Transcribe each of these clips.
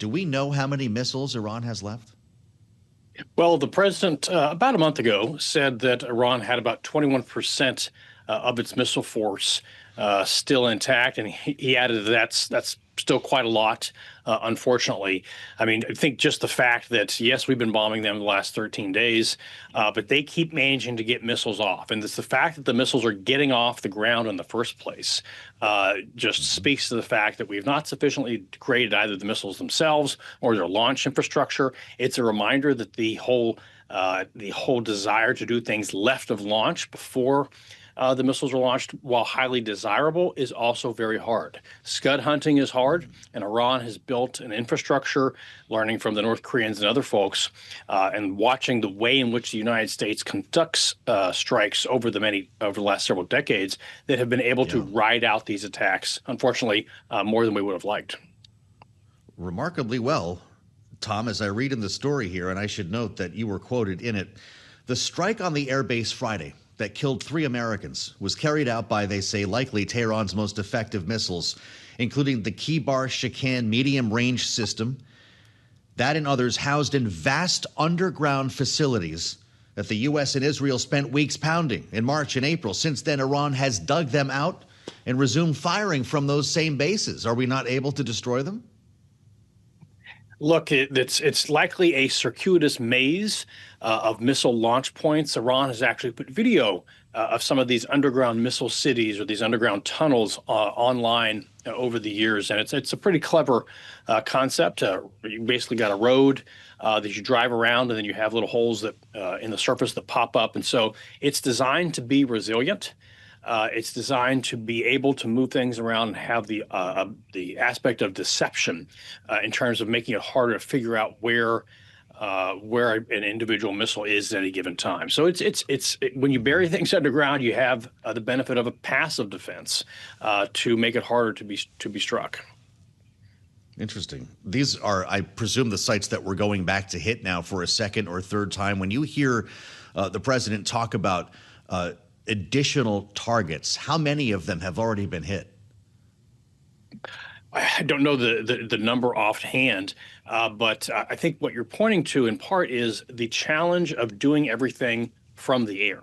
Do we know how many missiles Iran has left? Well, the president about a month ago said that Iran had about 21% of its missile force still intact, and he added that's still quite a lot. Unfortunately, I mean, I think just the fact that yes, we've been bombing them the last 13 days, but they keep managing to get missiles off, and it's the fact that the missiles are getting off the ground in the first place just speaks to the fact that we've not sufficiently degraded either the missiles themselves or their launch infrastructure. It's a reminder that the whole desire to do things left of launch before the missiles are launched, while highly desirable, is also very hard. Scud hunting is hard, and Iran has built an infrastructure, learning from the North Koreans and other folks, and watching the way in which the United States conducts strikes over the last several decades that have been able to ride out these attacks, unfortunately, more than we would have liked. Remarkably well, Tom, as I read in the story here, and I should note that you were quoted in it, the strike on the airbase Friday that killed 3 Americans was carried out by, they say, likely Tehran's most effective missiles, including the Kibar-Shikan medium-range system. That and others housed in vast underground facilities that the U.S. and Israel spent weeks pounding in March and April. Since then, Iran has dug them out and resumed firing from those same bases. Are we not able to destroy them? Look, it's likely a circuitous maze of missile launch points. Iran has actually put video of some of these underground missile cities or these underground tunnels online over the years, and it's a pretty clever concept. You basically got a road that you drive around, and then you have little holes that in the surface that pop up, and so it's designed to be resilient. It's designed to be able to move things around and have the aspect of deception in terms of making it harder to figure out where an individual missile is at any given time. So it's when you bury things underground, you have the benefit of a passive defense to make it harder to be struck. Interesting. These are, I presume, the sites that we're going back to hit now for a second or third time. When you hear the president talk about additional targets, how many of them have already been hit? I don't know the number offhand, but I think what you're pointing to in part is the challenge of doing everything from the air.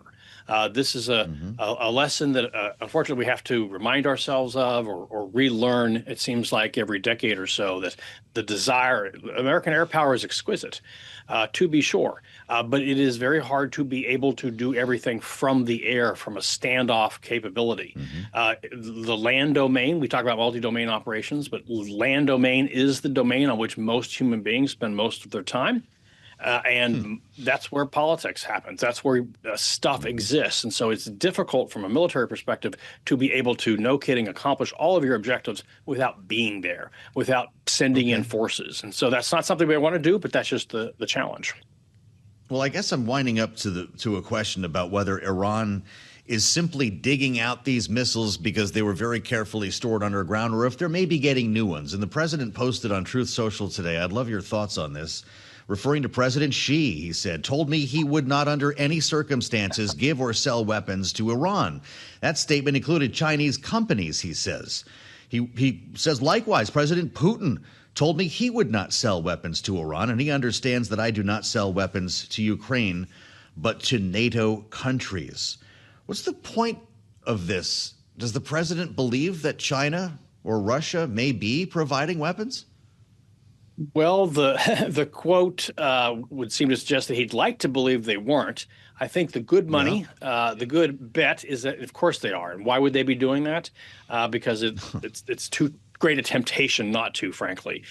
This is a lesson that unfortunately we have to remind ourselves of or relearn. It seems like every decade or so that the desire, American air power is exquisite, to be sure, but it is very hard to be able to do everything from the air, from a standoff capability. The land domain, we talk about multi-domain operations, but land domain is the domain on which most human beings spend most of their time. And that's where politics happens. That's where stuff exists. And so it's difficult from a military perspective to be able to, no kidding, accomplish all of your objectives without being there, without sending in forces. And so that's not something we want to do, but that's just the challenge. Well, I guess I'm winding up to a question about whether Iran is simply digging out these missiles because they were very carefully stored underground, or if they're maybe getting new ones. And the president posted on Truth Social today, I'd love your thoughts on this. Referring to President Xi, he said, told me he would not under any circumstances give or sell weapons to Iran. That statement included Chinese companies, he says. He says, likewise, President Putin told me he would not sell weapons to Iran, and he understands that I do not sell weapons to Ukraine, but to NATO countries. What's the point of this? Does the president believe that China or Russia may be providing weapons? Well, the quote would seem to suggest that he'd like to believe they weren't. I think the good money, the good bet is that, of course, they are. And why would they be doing that? Because it's too great a temptation not to, frankly.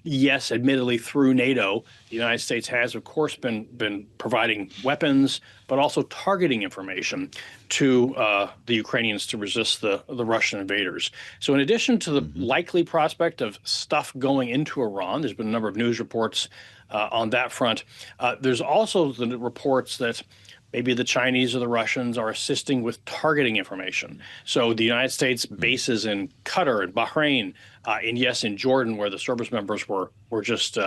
Yes, admittedly, through NATO, the United States has, of course, been providing weapons, but also targeting information to the Ukrainians to resist the Russian invaders. So in addition to the likely prospect of stuff going into Iran, there's been a number of news reports on that front. There's also the reports that maybe the Chinese or the Russians are assisting with targeting information. So the United States bases in Qatar and Bahrain, and yes, in Jordan, where the service members were just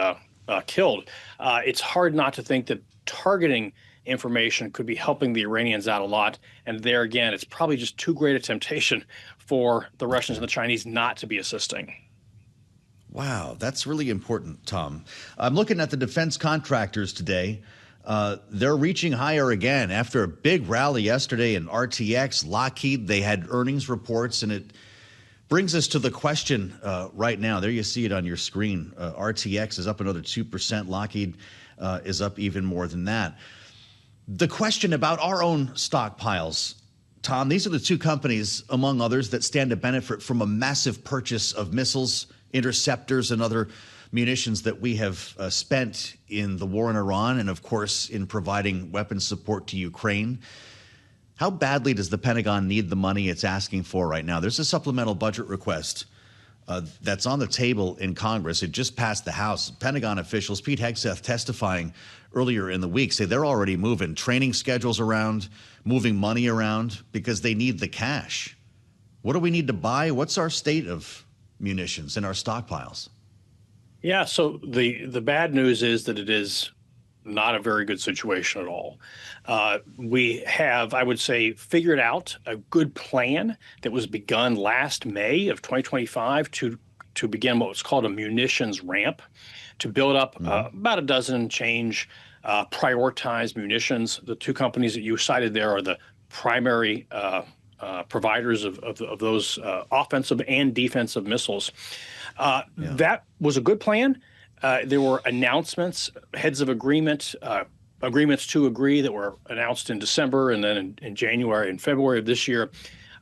killed. It's hard not to think that targeting information could be helping the Iranians out a lot. And there again, it's probably just too great a temptation for the Russians and the Chinese not to be assisting. Wow, that's really important, Tom. I'm looking at the defense contractors today. They're reaching higher again after a big rally yesterday in RTX. Lockheed, they had earnings reports, and it brings us to the question right now. There you see it on your screen. RTX is up another 2%. Lockheed is up even more than that. The question about our own stockpiles, Tom, these are the two companies, among others, that stand to benefit from a massive purchase of missiles, interceptors, and other munitions that we have spent in the war in Iran and, of course, in providing weapons support to Ukraine. How badly does the Pentagon need the money it's asking for right now? There's a supplemental budget request that's on the table in Congress. It just passed the House. Pentagon officials, Pete Hegseth testifying earlier in the week, say they're already moving training schedules around, moving money around because they need the cash. What do we need to buy? What's our state of munitions in our stockpiles? Yeah, so the bad news is that it is not a very good situation at all. We have, I would say, figured out a good plan that was begun last May of 2025 to begin what was called a munitions ramp, to build up about a dozen change prioritized munitions. The two companies that you cited there are the primary providers of those offensive and defensive missiles. That was a good plan. There were announcements, heads of agreement, agreements to agree that were announced in December and then in January and February of this year.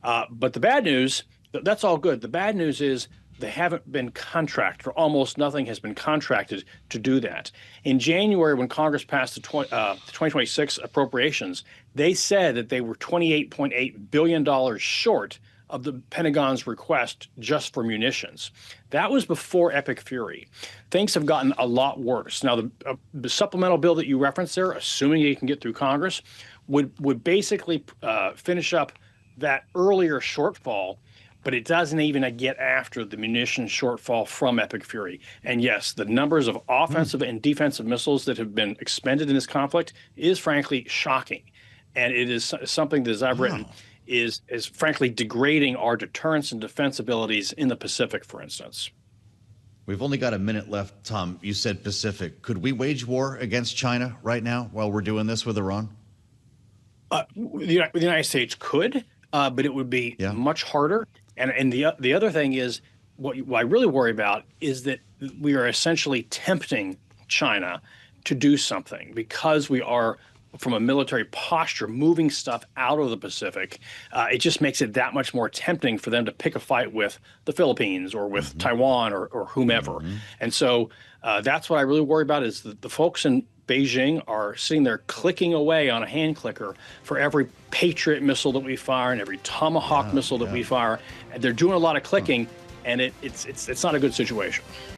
But the bad news, that's all good. The bad news is they haven't been contracted, or almost nothing has been contracted to do that. In January, when Congress passed the 2026 appropriations, they said that they were $28.8 billion short of the Pentagon's request just for munitions. That was before Epic Fury. Things have gotten a lot worse. Now, the supplemental bill that you referenced there, assuming it can get through Congress, would basically finish up that earlier shortfall, but it doesn't even get after the munitions shortfall from Epic Fury. And yes, the numbers of offensive and defensive missiles that have been expended in this conflict is frankly shocking. And it is something that, as I've written, is frankly degrading our deterrence and defense abilities in the Pacific, for instance. We've only got a minute left, Tom. You said Pacific. Could we wage war against China right now while we're doing this with Iran? The United States could, but it would be much harder. And the other thing is, what I really worry about is that we are essentially tempting China to do something because we are, from a military posture, moving stuff out of the Pacific. It just makes it that much more tempting for them to pick a fight with the Philippines or with Taiwan or whomever. And so that's what I really worry about, is that the folks in Beijing are sitting there clicking away on a hand clicker for every Patriot missile that we fire and every Tomahawk missile that we fire. And they're doing a lot of clicking, and it's not a good situation.